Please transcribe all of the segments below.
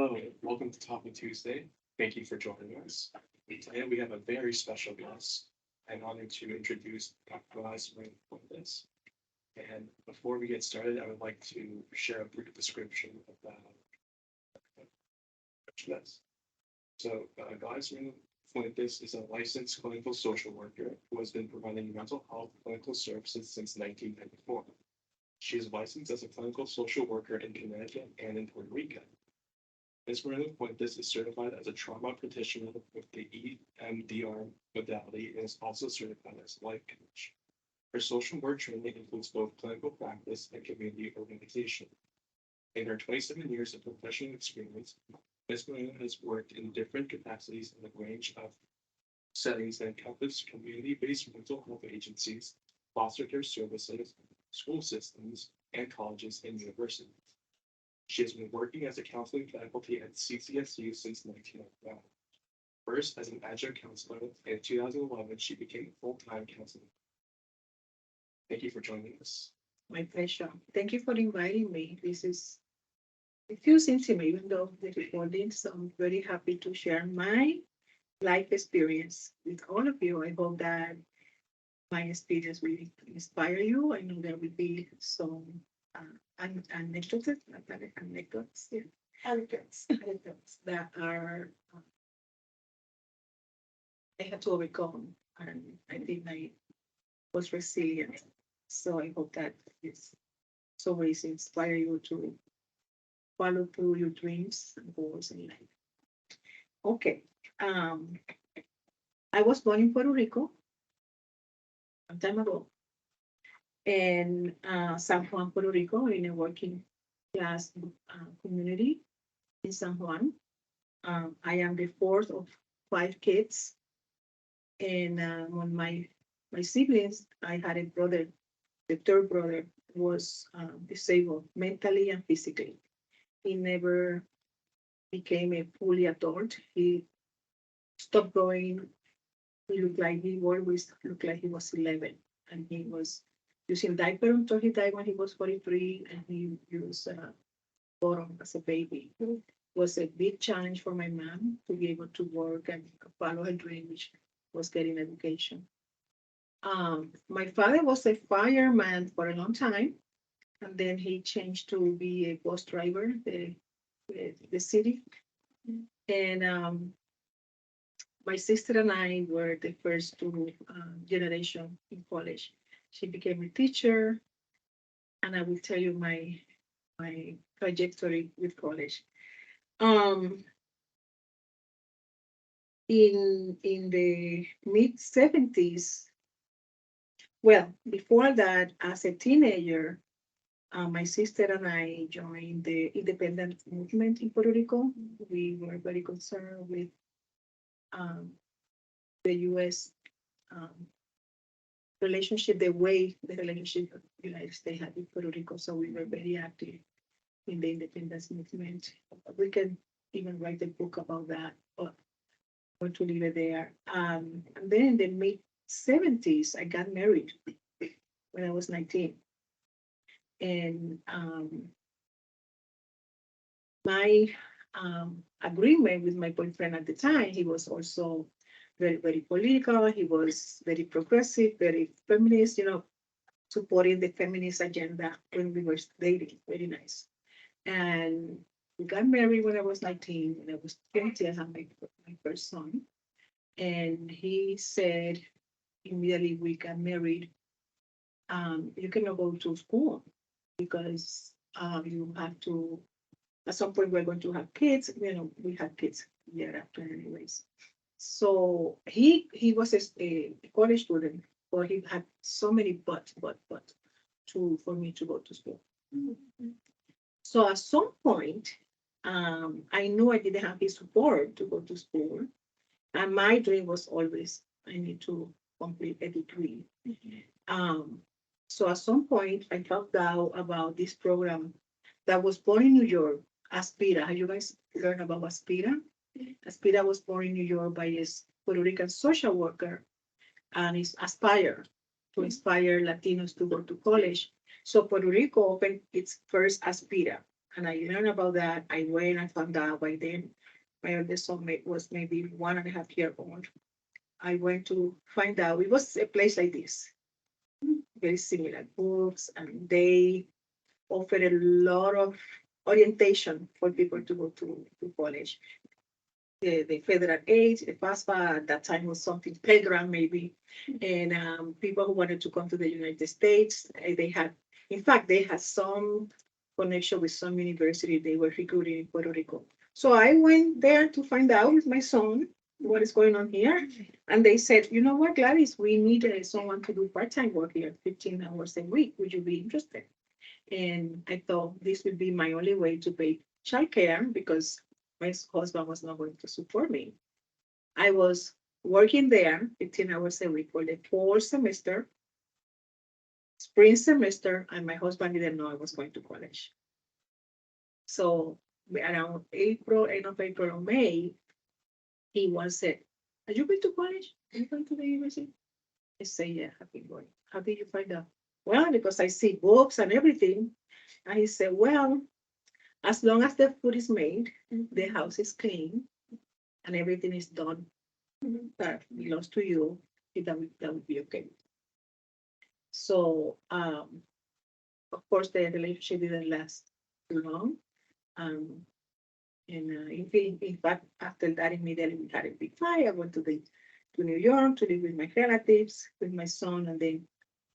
Hello, welcome to Topic Tuesday. Thank you for joining us. Today we have a very special guest. I'm honored to introduce Dr. Gladys Moreno-Fuentes. And before we get started, I would like to share a brief description about this. So, Gladys Moreno-Fuentes is a licensed clinical social worker who has been providing mental health clinical services since 1994. She is licensed as a clinical social worker in Connecticut and in Puerto Rico. Ms. Moreno-Fuentes is certified as a trauma practitioner with the EMDR modality and is also certified as a life coach. Her social work training includes both clinical practice and community organization. In her 27 years of professional experience, Ms. Moreno has worked in different capacities in a range of settings that encompass community-based mental health agencies, foster care services, school systems, and colleges and universities. She has been working as a counseling faculty at CCSU since 1995. First as an adjunct counselor, in 2011 she became a full-time counselor. Thank you for joining us. My pleasure. Thank you for inviting me. It feels intimate, even though the recording, so I'm very happy to share my life experience with all of you. I hope that my experience will inspire you. I know there will be some anecdotes, yeah, anecdotes that are I had to overcome, and I think I was resilient. So I hope that it's so ways inspire you to follow through your dreams and goals in life. Okay. I was born in Puerto Rico a time ago, in San Juan, Puerto Rico, in a working class community in San Juan. I am the fourth of five kids, and on my siblings, I had a brother. The third brother was disabled mentally and physically. He never became a fully adult. He stopped growing. He looked like he always looked like he was 11, and he was using diaper until he died when he was 43, and he used bottom as a baby. It was a big challenge for my mom to be able to work and follow her dream, which was getting education. My father was a fireman for a long time, and then he changed to be a bus driver, the city. And my sister and I were the first two generation in college. She became a teacher, and I will tell you my trajectory with college. Um, in the mid 70s, well, before that, as a teenager, my sister and I joined the independent movement in Puerto Rico. We were very concerned with um, the U.S. Um, relationship, the way the relationship of the United States had with Puerto Rico. So we were very active in the independence movement. We can even write a book about that, but I want to leave it there. And then in the mid 70s, I got married when I was 19. And my agreement with my boyfriend at the time, he was also very, very political. He was very progressive, very feminist, supporting the feminist agenda when we were dating. Very nice. And we got married when I was 19. When I was 20, I had my first son. And he said, immediately we got married, you cannot go to school because you have to, at some point we're going to have kids. We had kids year after anyways. So he was a college student, but he had so many but for me to go to school. Mhm. So at some point, I knew I didn't have his support to go to school, and my dream was always I need to complete a degree. Um, so at some point, I found out about this program that was born in New York, Aspira. Have you guys learned about Aspira? Aspira was born in New York by a Puerto Rican social worker, and it's Aspire to inspire Latinos to go to college. So Puerto Rico opened its first Aspira. and I learned about that. I went and found out by then my oldest son was maybe 1.5 years old. I went to find out it was a place like this, very similar books, and they offered a lot of orientation for people to go to college. The federal aid, the FAFSA at that time was something Playground maybe, and people who wanted to come to the United States, they had, in fact, they had some connection with some university they were recruiting in Puerto Rico. So I went there to find out with my son what is going on here, and they said, you know what, Gladys, we need someone to do part-time work here, 15 hours a week. Would you be interested? And I thought this would be my only way to pay childcare because my husband was not going to support me. I was working there 15 hours a week for the fall semester, spring semester, and my husband didn't know I was going to college. So around April, end of April or May, he once said, are you going to college? Are you going to the university? I say, yeah, I've been going. How did you find out? Well, because I see books and everything. And he said, well, as long as the food is made, the house is clean, and everything is done that belongs to you, that would be okay. So, of course, the relationship didn't last too long. Um, and in fact, after that, immediately we had a big fight. I went to New York to live with my relatives, with my son, and then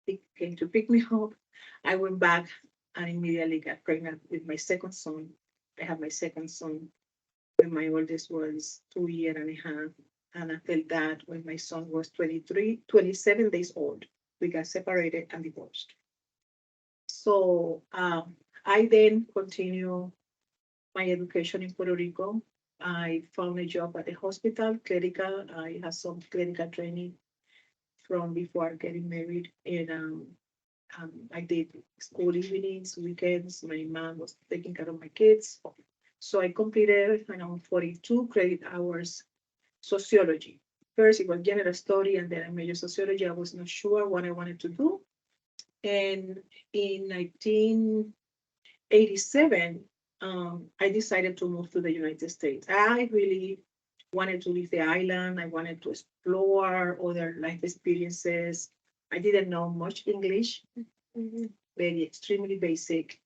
he came to pick me up. I went back and immediately got pregnant with my second son. I had my second son when my oldest was 2 years and a half. And after that, when my son was 27 days old, we got separated and divorced. So I then continue my education in Puerto Rico. I found a job at the hospital, clinical. I had some clinical training from before getting married. And I did school evenings, weekends. My mom was taking care of my kids. So I completed around 42 credit hours sociology. First, it was general study, and then I majored sociology. I was not sure what I wanted to do. And in 1987, I decided to move to the United States. I really wanted to leave the island. I wanted to explore other life experiences. I didn't know much English, very extremely basic.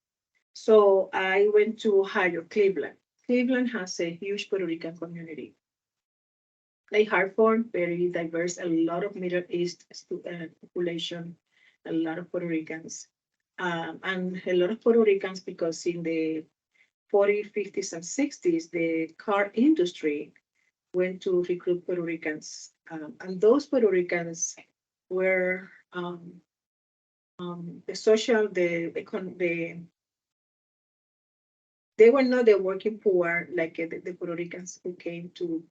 So I went to Ohio, Cleveland. Cleveland has a huge Puerto Rican community. Like Hartford, very diverse, a lot of Middle East population, a lot of Puerto Ricans. And a lot of Puerto Ricans because in the 40s, 50s, and 60s, the car industry went to recruit Puerto Ricans. And those Puerto Ricans were the social, they were not the working poor like the Puerto Ricans who came to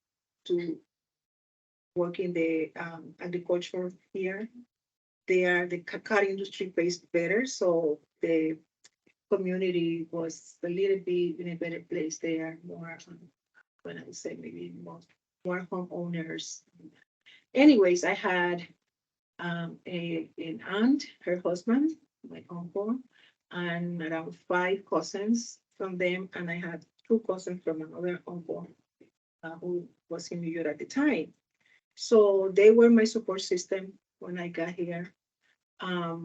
work in the agriculture here. The car industry pays better, so the community was a little bit in a better place. They are more, when I would say maybe more homeowners. Anyways, I had an aunt, her husband, my uncle, and around 5 cousins from them, and I had 2 cousins from another uncle who was in New York at the time. So they were my support system when I got here. Let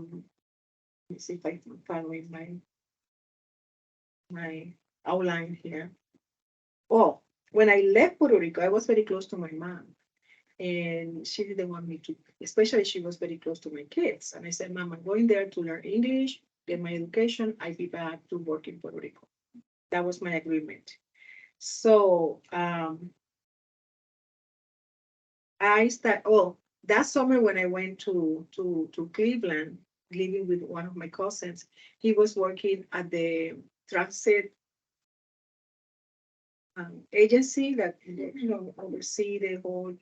me see if I can find my outline here. Oh, when I left Puerto Rico, I was very close to my mom. And she didn't want me to, especially she was very close to my kids. And I said, Mom, I'm going there to learn English, get my education. I'll be back to work in Puerto Rico. That was my agreement. So that summer when I went to Cleveland, living with one of my cousins, he was working at the transit agency that oversee the whole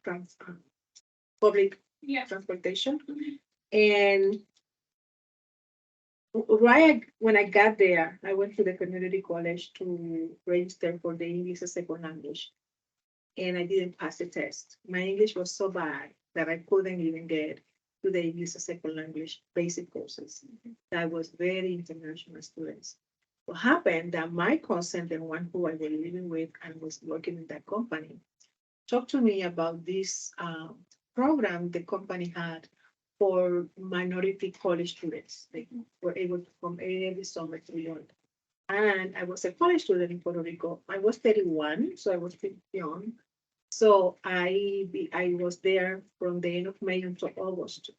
public transportation. And right when I got there, I went to the community college to register for the English as second language, and I didn't pass the test. My English was so bad that I couldn't even get to the English as second language basic courses. That was very international students. What happened that my cousin, the one who I was living with and was working in that company, talked to me about this program the company had for minority college students. They were able to come every summer to learn. And I was a college student in Puerto Rico. I was 31, so I was pretty young. So I was there from the end of May until August.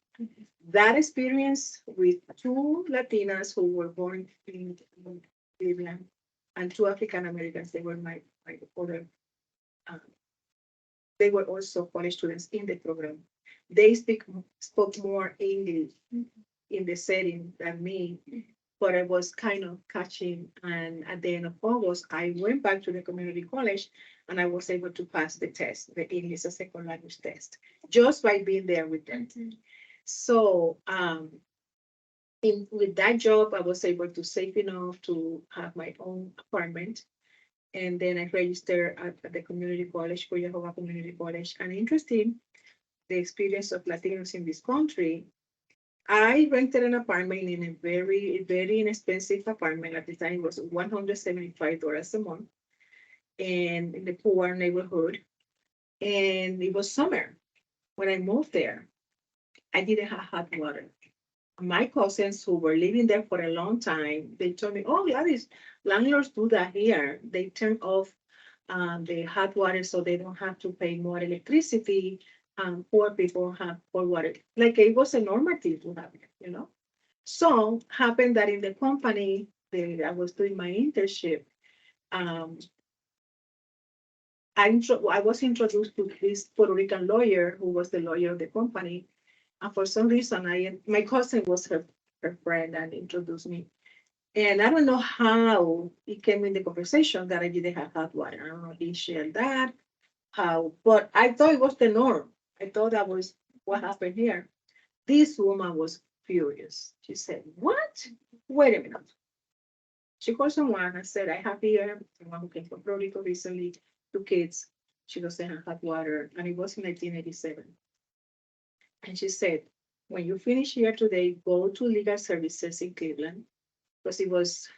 That experience with two Latinas who were born in Cleveland and two African Americans, they were my other, uh, they were also college students in the program. They spoke more English in the setting than me, but I was kind of catching. And at the end of August, I went back to the community college and I was able to pass the test, the English as a second language test, just by being there with them. So with that job, I was able to save enough to have my own apartment. And then I registered at the community college, Cuyahoga Community College. And interesting, the experience of Latinos in this country. I rented an apartment in a very, very inexpensive apartment. At the time, it was $175 a month, and in the poor neighborhood. And it was summer when I moved there. I didn't have hot water. My cousins who were living there for a long time, they told me, "Oh, Gladys, landlords do that here. They turn off the hot water so they don't have to pay more electricity. Poor people have poor water." Like it was a normal thing to have it, you know. So happened that in the company that I was doing my internship, um, I was introduced to this Puerto Rican lawyer who was the lawyer of the company. And for some reason, my cousin was her friend and introduced me. And I don't know how it came in the conversation that I didn't have hot water. I don't know if he shared that, how, but I thought it was the norm. I thought that was what happened here. This woman was furious. She said, "What? Wait a minute." She called someone and said, "I have here someone who came from Puerto Rico recently, two kids. She doesn't have hot water." And it was in 1987. And she said, "When you finish here today, go to legal services in Cleveland," because it was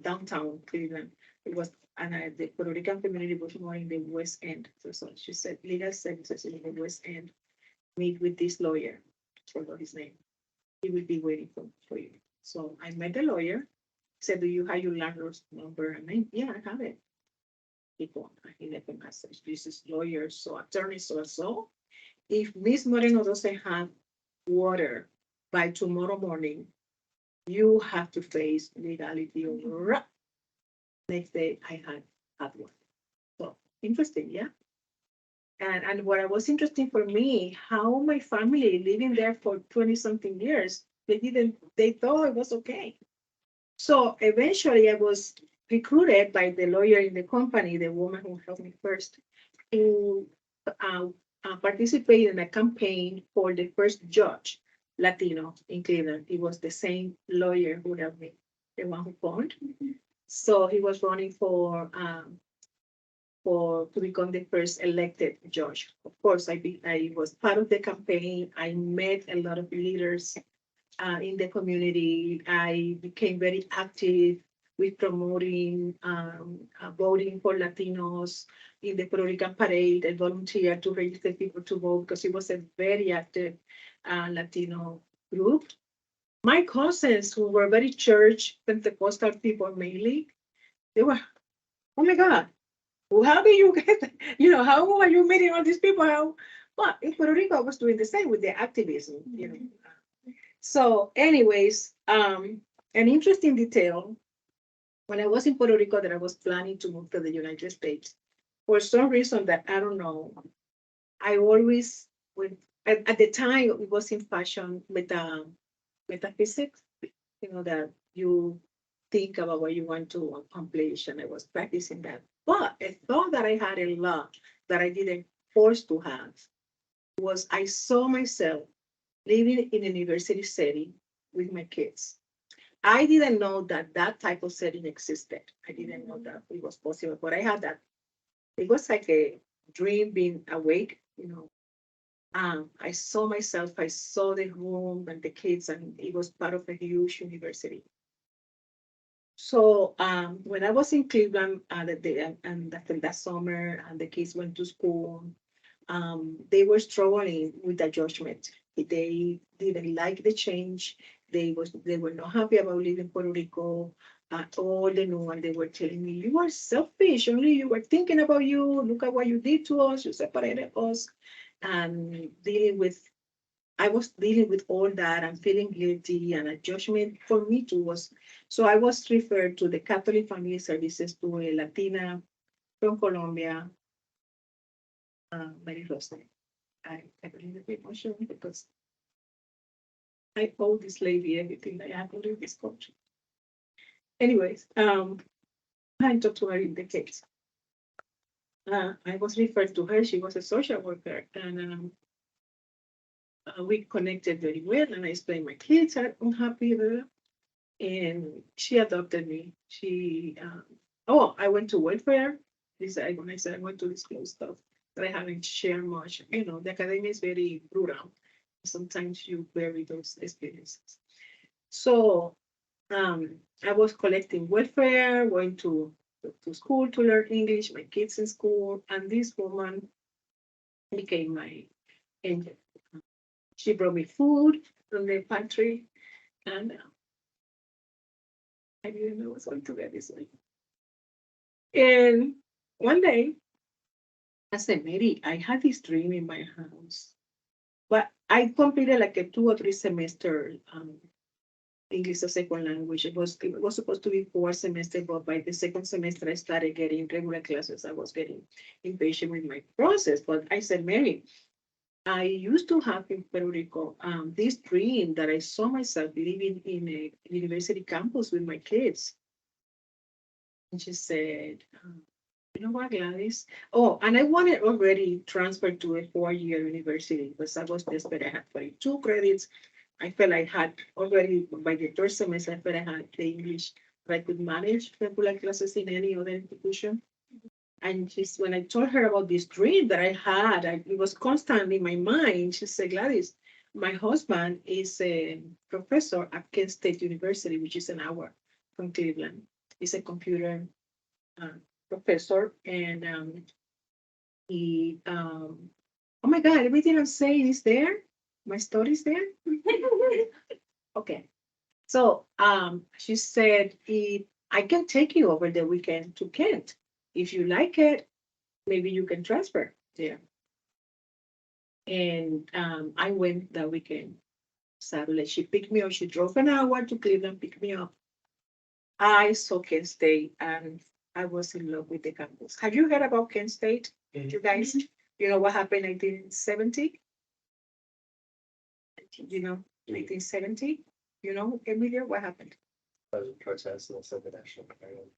downtown Cleveland. It was, and the Puerto Rican community was more in the West End. So she said, "Legal services in the West End, meet with this lawyer," forgot his name. "He will be waiting for you." So I met the lawyer, said, "Do you have your landlord's number?" And "Yeah, I have it." He left a message. "This is lawyer, so attorney, so. If Miss Moreno doesn't have water by tomorrow morning, you have to face legality over." Next day, I had one. So interesting, yeah. And what was interesting for me, how my family living there for 20 something years, they thought it was okay. So eventually I was recruited by the lawyer in the company, the woman who helped me first, to uh, participate in a campaign for the first judge, Latino in Cleveland. It was the same lawyer who helped me, the one who phoned. So he was running for to become the first elected judge. Of course, I was part of the campaign. I met a lot of leaders in the community. I became very active with promoting voting for Latinos in the Puerto Rican parade. I volunteered to register people to vote because it was a very active Latino group. My cousins, who were very church Pentecostal people mainly, they were, "Oh my God, well, how did you get, how are you meeting all these people?" But in Puerto Rico, I was doing the same with the activism, So anyways, an interesting detail, when I was in Puerto Rico that I was planning to move to the United States, for some reason that I don't know, I always, at the time it was in fashion with metaphysics, that you think about what you want to accomplish, and I was practicing that. But a thought that I had a lot that I didn't force to have was I saw myself living in a university setting with my kids. I didn't know that that type of setting existed. I didn't know that it was possible, but I had that. It was like a dream being awake. I saw myself, I saw the room and the kids, and it was part of a huge university. So when I was in Cleveland, and after that summer, and the kids went to school, they were struggling with adjustment. They didn't like the change. They were not happy about leaving Puerto Rico. All they knew, and they were telling me, "You are selfish. Only you were thinking about you. Look at what you did to us. You separated us." And I was dealing with all that and feeling guilty, and a judgment for me too was. So I was referred to the Catholic Family Services, to a Latina from Colombia, Mary Rosa. I believe a bit emotional because I owe this lady everything that I have to do in this country. Anyways, I talked to her in the case. I was referred to her. She was a social worker, and we connected very well. And I explained my kids are unhappy with her, and she adopted me. I went to welfare. When I said I went to disclose stuff that I haven't shared much. The academy is very brutal. Sometimes you bury those experiences. So I was collecting welfare, going to school to learn English, my kids in school, and this woman became my angel. She brought me food from the pantry, and I didn't know I was going to get this way. And one day, I said, Mary, I had this dream in my house, but I completed like a 2 or 3 semester English as second language. It was supposed to be 4 semesters, but by the second semester I started getting regular classes. I was getting impatient with my process. But I said, Mary, I used to have in Puerto Rico this dream that I saw myself living in a university campus with my kids. And she said, you know what, Gladys? Oh, and I wanted already transferred to a 4-year university because I was desperate. I had 42 credits. I felt I had already, by the third semester, I felt I had the English that I could manage regular classes in any other institution. And when I told her about this dream that I had, it was constantly in my mind. She said, Gladys, my husband is a professor at Kent State University, which is an hour from Cleveland. He's a computer uh, professor, and oh my God, everything I'm saying is there. My story's there. Okay. So she said, I can take you over the weekend to Kent. If you like it, maybe you can transfer there. And I went that weekend, Saturday. She picked me up. She drove an hour to Cleveland, picked me up. I saw Kent State, and I was in love with the campus. Have you heard about Kent State, you guys? You know what happened in 1970? 1970? Emilio, what happened? There was a protest and also the national capital.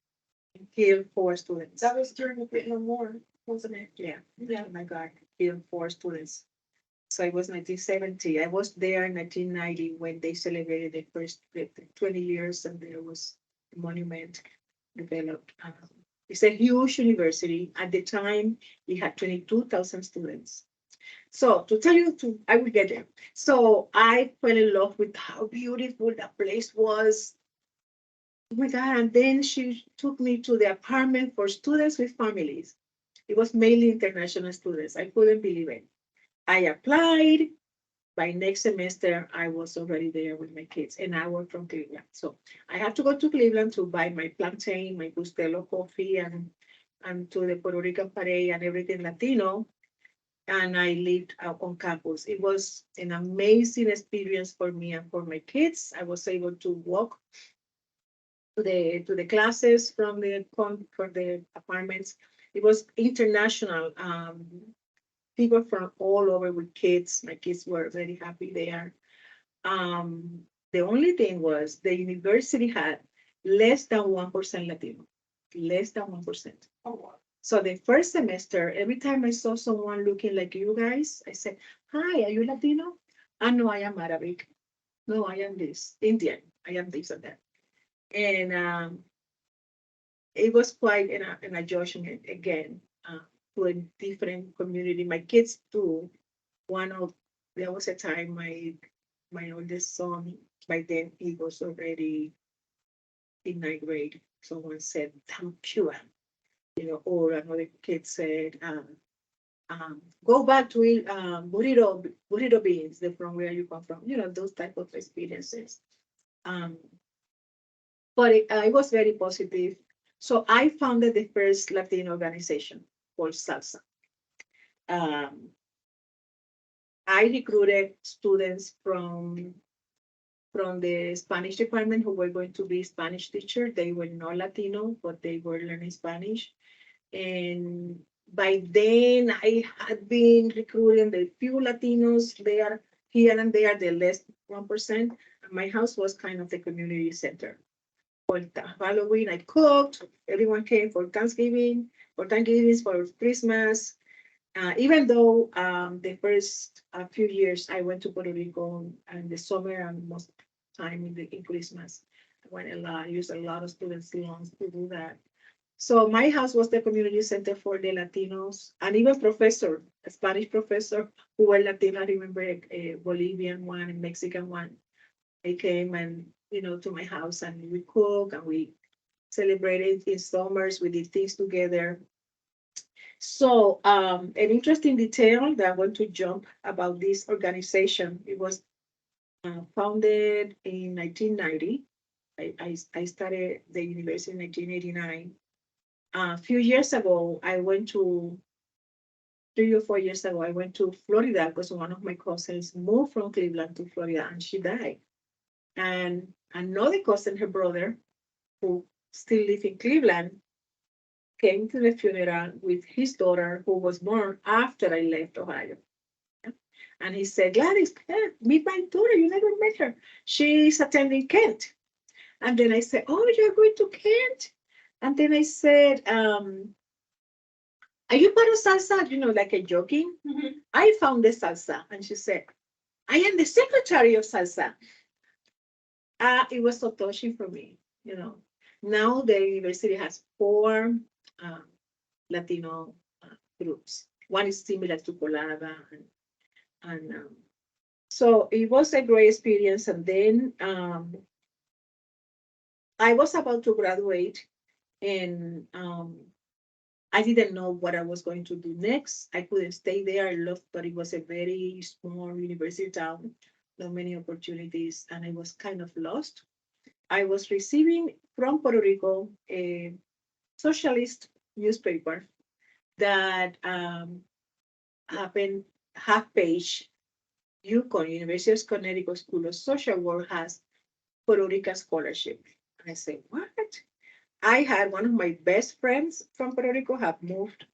Killed 4 students. That was during the Vietnam War, wasn't it? Yeah. Oh my God, killed 4 students. So it was 1970. I was there in 1990 when they celebrated the first 20 years, and there was a monument developed. It's a huge university. At the time, it had 22,000 students. So to tell you, I will get there. So I fell in love with how beautiful that place was. Oh my God. And then she took me to the apartment for students with families. It was mainly international students. I couldn't believe it. I applied. By next semester, I was already there with my kids, and I work from Cleveland. So I had to go to Cleveland to buy my plantain, my Bustelo coffee, and to the Puerto Rican parade and everything Latino. And I lived on campus. It was an amazing experience for me and for my kids. I was able to walk to the classes from the apartments. It was international. People from all over with kids. My kids were very happy there. The only thing was the university had less than 1% Latino, less than 1%. Oh, wow. So the first semester, every time I saw someone looking like you guys, I said, "Hi, are you Latino?" No, I am Arabic. No, I am this Indian. I am this and that. And it was quite an adjustment again to a different community. My kids too. There was a time my oldest son, by then he was already in ninth grade. Someone said, "Damn Cuban," or another kid said, "Go back to eat burrito beans, from where you come from." Those type of experiences. Um, but it was very positive. So I founded the first Latino organization called Salsa. Um, I recruited students from the Spanish department who were going to be Spanish teachers. They were not Latino, but they were learning Spanish. And by then, I had been recruiting the few Latinos there, here and there, the less 1%. My house was kind of the community center. For Halloween, I cooked. Everyone came for Thanksgiving, for Christmas. Even though the first few years I went to Puerto Rico in the summer and most time in Christmas, I went a lot. I used a lot of students' loans to do that. So my house was the community center for the Latinos and even a Spanish professor who were Latino. I remember a Bolivian one and Mexican one. They came and to my house and we cook and we celebrated in summers. We did things together. So an interesting detail that I want to jump about this organization. It was founded in 1990. I started the university in 1989. A few years ago, 3 or 4 years ago, I went to Florida because one of my cousins moved from Cleveland to Florida and she died. And another cousin, her brother, who still lives in Cleveland, came to the funeral with his daughter who was born after I left Ohio. And he said, "Gladys, meet my daughter. You never met her. She's attending Kent." And then I said, "Oh, you're going to Kent?" And then I said, "Are you part of salsa?" Like a joking. I found the salsa. And she said, "I am the secretary of salsa." It was so touching for me. Now the university has 4 Latino groups. One is similar to Colada, and so it was a great experience. And then I was about to graduate, and I didn't know what I was going to do next. I couldn't stay there. I loved, but it was a very small university town, not many opportunities, and I was kind of lost. I was receiving from Puerto Rico a socialist newspaper that happened half page. UConn, University of Connecticut School of Social Work, has Puerto Rican scholarship. And I said, "What?" I had one of my best friends from Puerto Rico have moved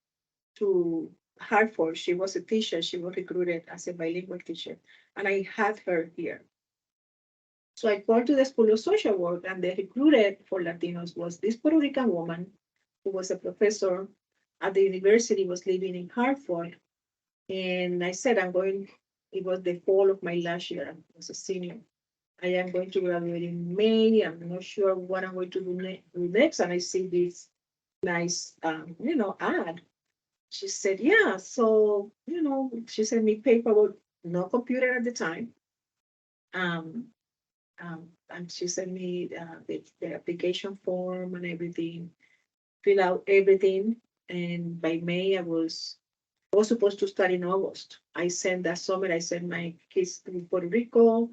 to Hartford. She was a teacher. She was recruited as a bilingual teacher. And I had her here. So I called to the School of Social Work, and the recruited for Latinos was this Puerto Rican woman who was a professor at the university, was living in Hartford. And I said, it was the fall of my last year. I was a senior. I am going to graduate in May. I'm not sure what I'm going to do next. And I see this nice, ad. She said, "Yeah." So, she sent me paperwork, no computer at the time. Um, and she sent me the application form and everything, fill out everything. And by May, I was supposed to start in August. I sent that summer, I sent my kids to Puerto Rico.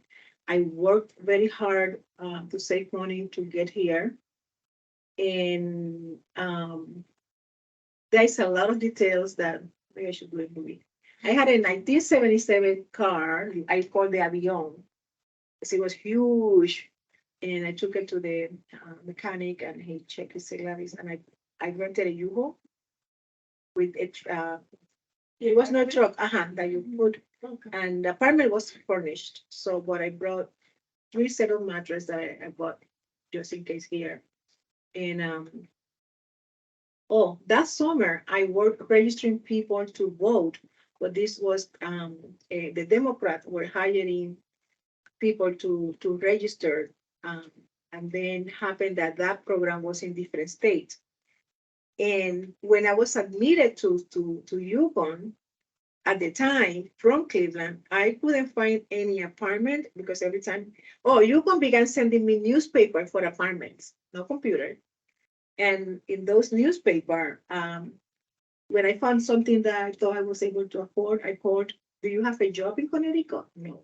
I worked very hard to save money to get here. And there's a lot of details that maybe I should do a movie. I had a 1977 car, I called the Avion, because it was huge. And I took it to the mechanic and he checked his salaries. And I rented a U-Haul with it was no truck, that you put, and the apartment was furnished. So, but I brought 3 set of mattress that I bought just in case here. And that summer I worked registering people to vote, but this was the Democrats were hiring people to register, and then happened that program was in different states. And when I was admitted to UConn, at the time from Cleveland, I couldn't find any apartment because every time, oh, Yukon began sending me newspaper for apartments, no computer. And in those newspaper, when I found something that I thought I was able to afford, I called, do you have a job in Connecticut? No.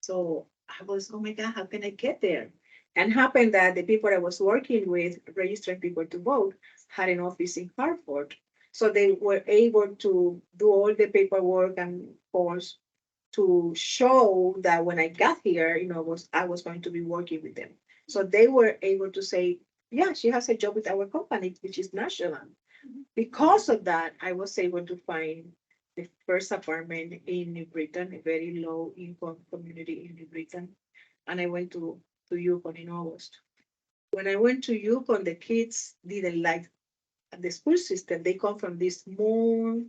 So I was, oh my God, how can I get there? And happened that the people I was working with, registering people to vote, had an office in Hartford. So they were able to do all the paperwork and course to show that when I got here, I was going to be working with them. So they were able to say, yeah, she has a job with our company, which is national. Because of that, I was able to find the first apartment in New Britain, a very low income community in New Britain. And I went to Yukon in August. When I went to Yukon, the kids didn't like the school system. They come from this small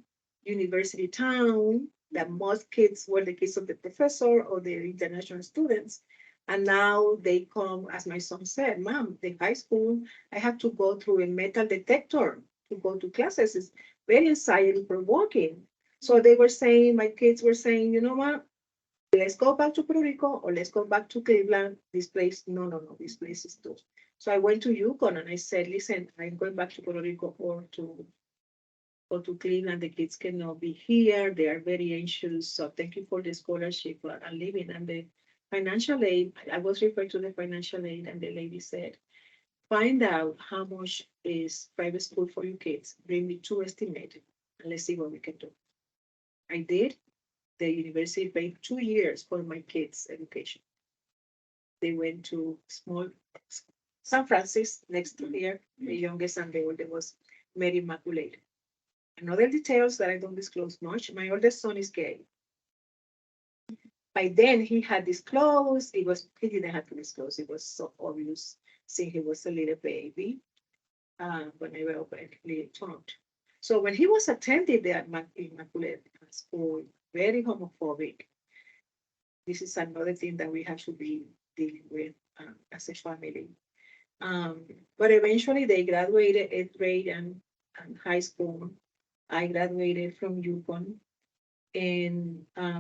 university town that most kids were the kids of the professor or the international students. And now they come, as my son said, Mom, the high school, I have to go through a metal detector to go to classes. It's very anxiety provoking. So they were saying, my kids were saying, you know what? Let's go back to Puerto Rico or let's go back to Cleveland. This place, no, this place is too. So I went to Yukon and I said, listen, I'm going back to Puerto Rico or to Cleveland. The kids cannot be here. They are very anxious. So thank you for the scholarship and living. And the financial aid, I was referred to the financial aid, and the lady said, find out how much is private school for your kids. Bring me two estimates and let's see what we can do. I did. The university paid 2 years for my kids' education. They went to small San Francisco next to here. The youngest and the oldest was Mary Immaculate. Another details that I don't disclose much. My oldest son is gay. By then he had disclosed. He didn't have to disclose. It was so obvious since he was a little baby. When I were openly talked. So when he was attending the Immaculate School, very homophobic. This is another thing that we have to be dealing with as a family. Um, but eventually they graduated 8th grade and high school. I graduated from Yukon, and I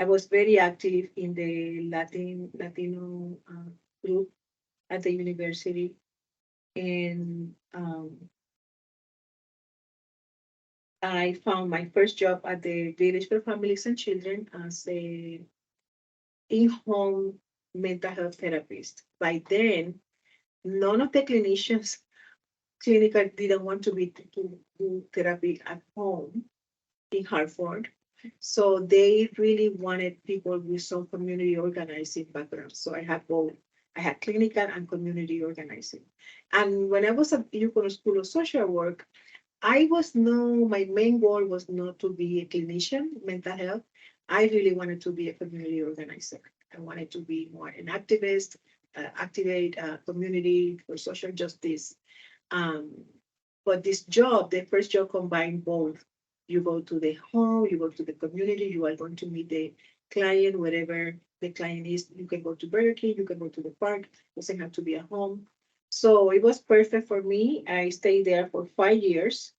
was very active in the Latino group at the university. And I found my first job at the Village for Families and Children as a in-home mental health therapist. By then, none of the clinicians clinical didn't want to do therapy at home in Hartford. So they really wanted people with some community organizing background. So I had both. I had clinical and community organizing. And when I was at Yukon School of Social Work, my main goal was not to be a clinician, mental health. I really wanted to be a community organizer. I wanted to be more an activist, activate community for social justice. Um, but this job, the first job combined both. You go to the home, you go to the community, you are going to meet the client, wherever the client is. You can go to Burger King, you can go to the park, it doesn't have to be a home. So it was perfect for me. I stayed there for 5 years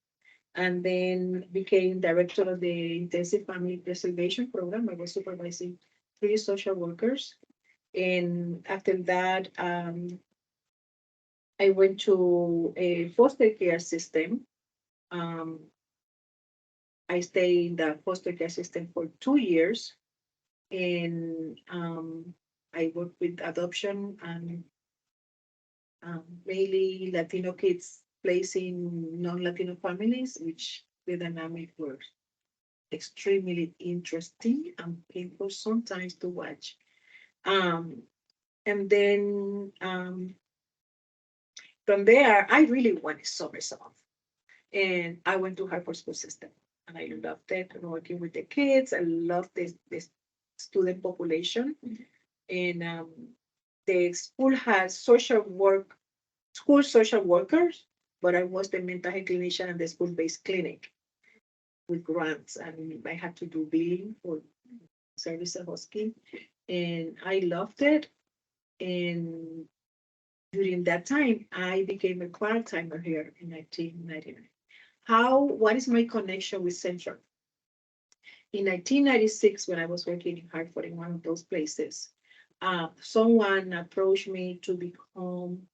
and then became director of the Intensive Family Preservation Program. I was supervising 3 social workers. And after that, I went to a foster care system. Um, I stayed in the foster care system for 2 years, and I worked with adoption and mainly Latino kids placed in non-Latino families, which the dynamic were extremely interesting and painful sometimes to watch. Um, and then from there, I really wanted summer off. And I went to Hartford School System, and I loved it. And working with the kids, I loved this student population. And the school has school social workers, but I was the mental health clinician and the school-based clinic with grants, and I had to do billing for service and hosting, and I loved it. And during that time, I became a part-timer here in 1999. what is my connection with Central? In 1996, when I was working in Hartford in one of those places, someone approached me to become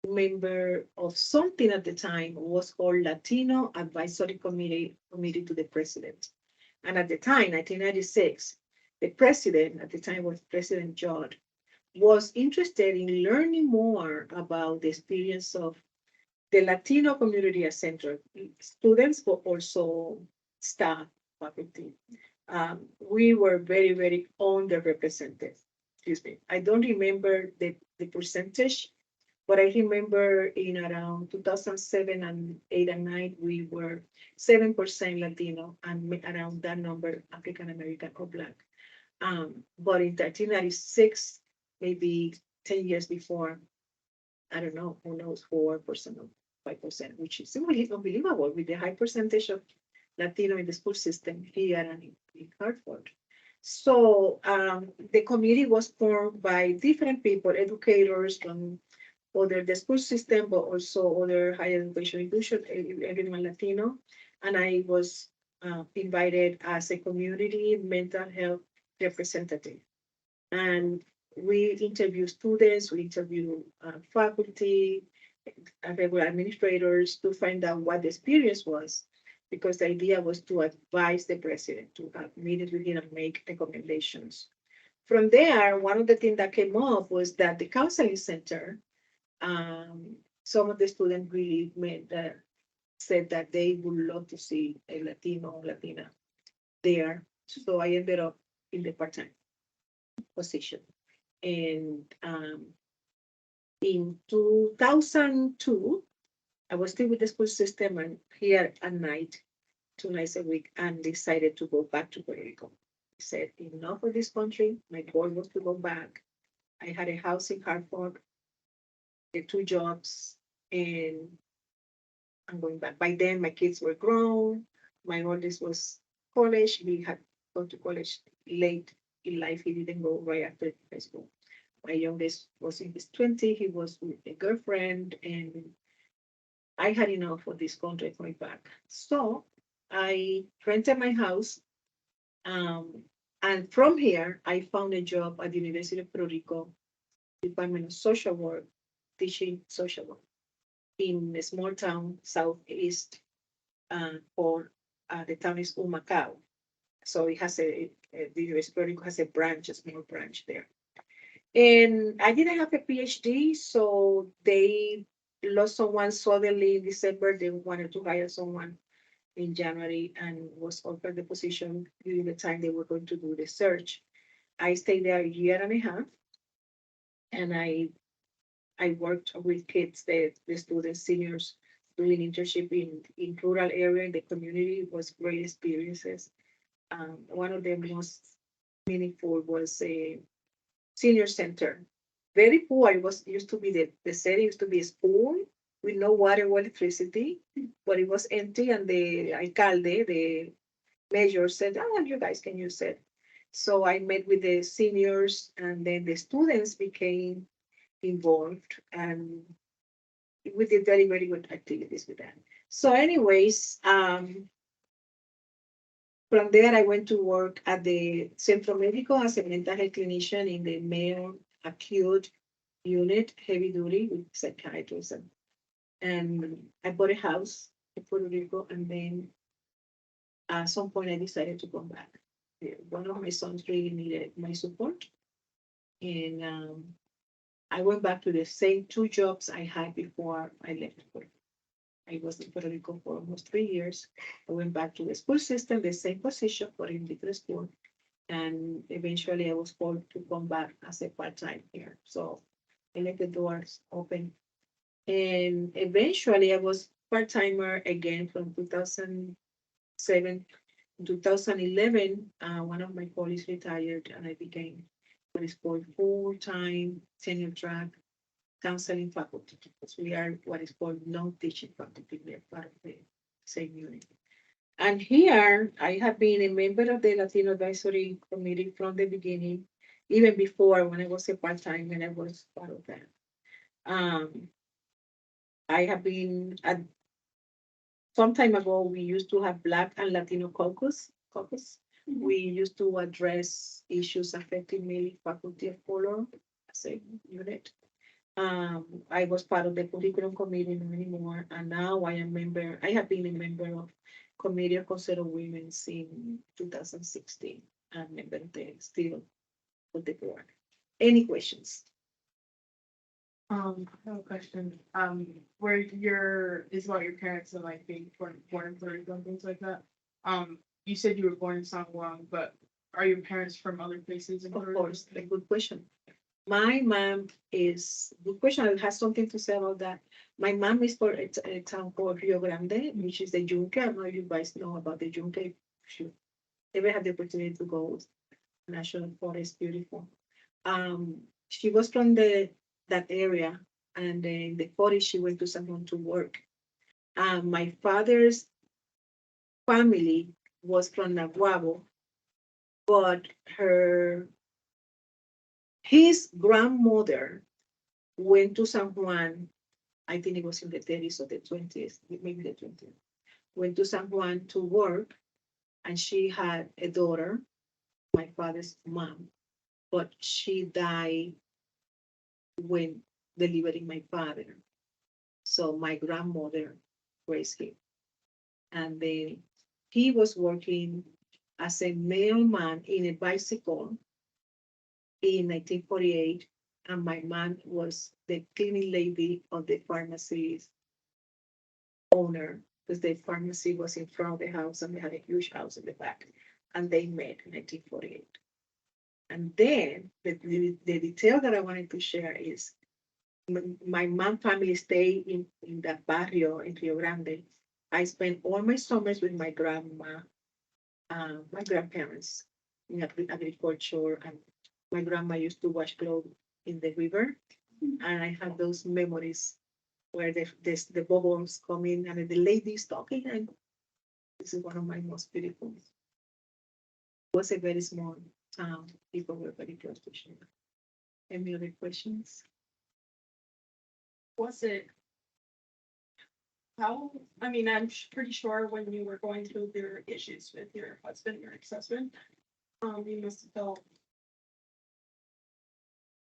member of something at the time was called Latino Advisory Committee to the President. And at the time, 1996, the president at the time was President Judd, was interested in learning more about the experience of the Latino community at Central, students, but also staff, faculty. We were very, very underrepresented. Excuse me. I don't remember the percentage, but I remember in around 2007 and 8 and 9, we were 7% Latino and around that number African American or Black. But in 1996, maybe 10 years before, I don't know, who knows, 4% or 5%, which is simply unbelievable with the high percentage of Latino in the school system here and in Hartford. So the committee was formed by different people, educators from other the school system, but also other higher education institutions, everyone Latino. And I was invited as a community mental health representative. And we interview students, we interview faculty, regular administrators to find out what the experience was, because the idea was to advise the president, to have meetings with him and make recommendations. From there, one of the things that came up was that the counseling center, some of the students really said that they would love to see a Latino or Latina there. So I ended up in the part-time position. And in 2002, I was still with the school system and here at night, 2 nights a week, and decided to go back to Puerto Rico. I said, enough of this country. My goal was to go back. I had a house in Hartford, the 2 jobs, and I'm going back. By then, my kids were grown. My oldest was college. We had gone to college late in life. He didn't go right after high school. My youngest was in his 20s. He was with a girlfriend, and I had enough of this country going back. So I rented my house. And from here, I found a job at the University of Puerto Rico, Department of Social Work, teaching social work in a small town southeast, or the town is Humacao. So it has the University of Puerto Rico has a branch, a small branch there. And I didn't have a PhD, so they lost someone suddenly in December. They wanted to hire someone in January and was offered the position during the time they were going to do the search. I stayed there a year and a half, and I worked with kids, the students, seniors, doing internship in rural area in the community. It was great experiences. One of the most meaningful was a senior center. Very poor. It was used to be the city used to be a school with no water or electricity, but it was empty. And the alcalde, the mayor, said, "Oh, you guys can use it." So I met with the seniors, and then the students became involved, and we did very, very good activities with them. So, anyways, from there I went to work at the Centro Médico as a mental health clinician in the male acute unit, heavy duty with psychiatrists. And I bought a house in Puerto Rico, and then at some point I decided to come back. One of my sons really needed my support, and I went back to the same 2 jobs I had before I left Puerto Rico. I was in Puerto Rico for almost 3 years. I went back to the school system, the same position, but in different school. And eventually I was called to come back as a part-time here. So I left the doors open. And eventually I was part-timer again from 2007 to 2011. One of my colleagues retired, and I became what is called full-time tenure track counseling faculty, because we are what is called non-teaching faculty. We are part of the same unit. And here I have been a member of the Latino Advisory Committee from the beginning, even before when I was a part-time, when I was part of that. I have been some time ago, we used to have Black and Latino caucus. We used to address issues affecting mainly faculty of color as a unit. I was part of the curriculum committee, not anymore, and now I have been a member of Committee of Considered Women since 2016, and member of the still with the board. Any questions? I have a question. Where is about your parents and like being born in Puerto Rico and things like that. You said you were born in San Juan, but are your parents from other places in Of Puerto Rico? course, a good question. My mom is, good question, I have something to say about that. My mom is for a town called Rio Grande, which is the Yunque. I don't know if you guys know about the Yunque. If you ever had the opportunity to go, National Forest, beautiful. She was from that area, and in the 40s, she went to San Juan to work. My father's family was from Naguabo, but his grandmother went to San Juan. I think it was in the 30s or the 20s, maybe the 20s. Went to San Juan to work, and she had a daughter, my father's mom, but she died when delivering my father. So my grandmother raised him. And then he was working as a mailman in a bicycle in 1948. And my mom was the cleaning lady of the pharmacy's owner, because the pharmacy was in front of the house and they had a huge house in the back. And they met in 1948. And then the detail that I wanted to share is my mom family stayed in that barrio in Rio Grande. I spent all my summers with my grandma, my grandparents in agriculture, and my grandma used to wash clothes in the river. And I have those memories where the bubbles come in and the ladies talking, and this is one of my most beautiful. It was a very small town. People were very close to each other. Any other questions? Was it? I mean, I'm pretty sure when you were going through your issues with your husband, your ex-husband, you must have felt